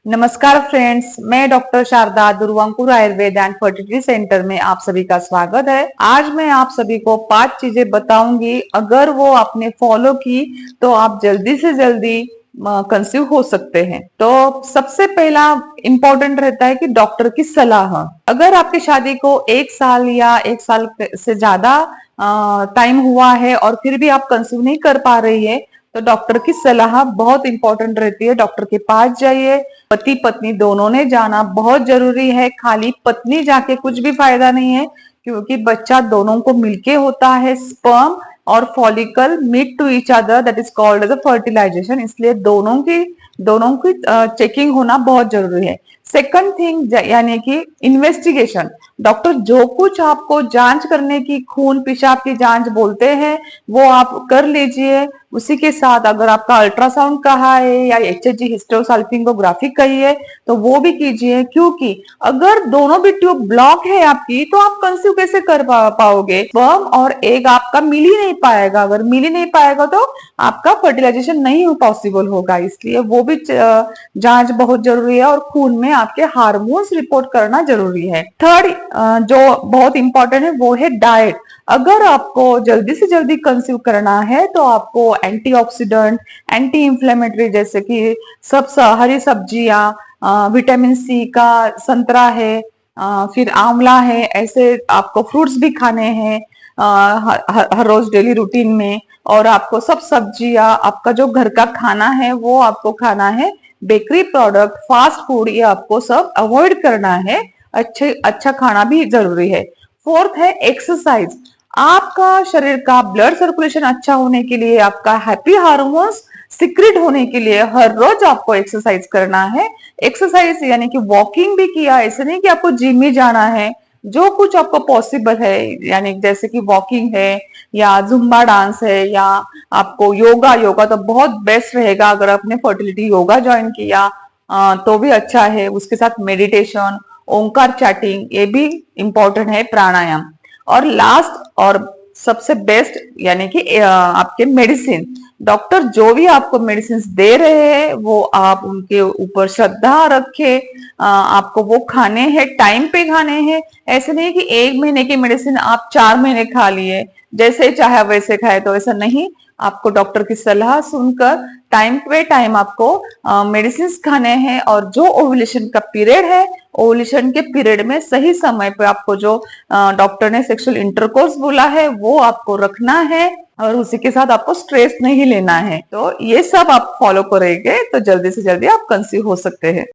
नमस्कार फ्रेंड्स, मैं doctor Sharda Durvankur Ayurveda and fertility centre में आप सभी का स्वागत है। आज मैं आप सभी को 5 चीजें बताऊंगी। अगर वो आपने फॉलो की तो आप जल्दी से जल्दी कंसीव हो सकते हैं। तो सबसे पहला इंपॉर्टेंट रहता है कि डॉक्टर की सलाह। अगर आपकी शादी को 1 साल या 1 साल से ज्यादा टाइम हुआ है और फिर भी आप कंसीव नहीं कर पा रही है तो डॉक्टर की सलाह बहुत इंपॉर्टेंट रहती है। डॉक्टर के पास जाइए। पति पत्नी दोनों ने जाना बहुत जरूरी है। खाली पत्नी जाके कुछ भी फायदा नहीं है, क्योंकि बच्चा दोनों को मिलके होता है। स्पर्म और follicle meet to each other, that is called as a fertilization. इसलिए दोनों की चेकिंग होना बहुत जरूरी है। सेकंड थिंग यानी कि इन्वेस्टिगेशन। डॉक्टर जो कुछ आपको जांच करने की, खून पेशाब की जांच बोलते हैं वो आप कर लीजिए। उसी के साथ अगर आपका अल्ट्रासाउंड कहा है या एचएचजी हिस्टोसाल्पिंगोग्राफी कही है तो वो भी कीजिए, क्योंकि अगर दोनों भी ट्यूब ब्लॉक है आपकी तो आप कंसीव कैसे कर पाओगे। स्पर्म और एग आपका मिल ही नहीं पाएगा। अगर मिल ही नहीं पाएगा तो आपका फर्टिलाइजेशन नहीं पॉसिबल होगा। इसलिए वो भी जांच बहुत जरूरी है। और खून में आपके हार्मोन्स रिपोर्ट करना जरूरी है। थर्ड जो बहुत इंपॉर्टेंट है वो है डाइट। अगर आपको जल्दी से जल्दी कंसीव करना है तो आपको एंटीऑक्सीडेंट, एंटी इंफ्लेमेटरी जैसे कि हरी सब्जियां, विटामिन सी का संतरा है, फिर आंवला है, ऐसे आपको फ्रूट्स भी खाने हैं हर रोज डेली रूटीन में। और आपको सब सब्जियां, आपका जो घर का खाना है वो आपको खाना है। बेकरी प्रोडक्ट, फास्ट फूड ये आपको सब अवॉइड करना है। अच्छा खाना भी जरूरी है। फोर्थ है एक्सरसाइज। आपका शरीर का ब्लड सर्कुलेशन अच्छा होने के लिए, आपका हैप्पी हार्मोन्स सिक्रेट होने के लिए हर रोज आपको एक्सरसाइज करना है। एक्सरसाइज यानी कि वॉकिंग भी किया, ऐसे नहीं कि आपको जिम ही जाना है। जो कुछ आपको पॉसिबल है, यानी जैसे कि वॉकिंग है या जुम्बा डांस है या आपको योगा योगा तो बहुत बेस्ट रहेगा। अगर आपने फर्टिलिटी योगा ज्वाइन किया तो भी अच्छा है। उसके साथ मेडिटेशन, ओंकार चैटिंग ये भी इंपॉर्टेंट है। प्राणायाम। और लास्ट और सबसे बेस्ट यानी कि आपके मेडिसिन। डॉक्टर जो भी आपको मेडिसिन दे रहे हैं वो आप उनके ऊपर श्रद्धा रखे। आपको वो खाने हैं, टाइम पे खाने हैं। ऐसे नहीं कि 1 महीने की मेडिसिन आप 4 महीने खा लिए, जैसे चाहे वैसे खाए, तो ऐसा नहीं। आपको डॉक्टर की सलाह सुनकर टाइम पे टाइम आपको मेडिसिन खाने हैं। और जो ओव्यूलेशन का पीरियड है, ओव्यूलेशन के पीरियड में सही समय पे आपको जो डॉक्टर ने सेक्सुअल इंटरकोर्स बोला है वो आपको रखना है। और उसी के साथ आपको स्ट्रेस नहीं लेना है। तो ये सब आप फॉलो करेंगे तो जल्दी से जल्दी आप कंसीव हो सकते हैं।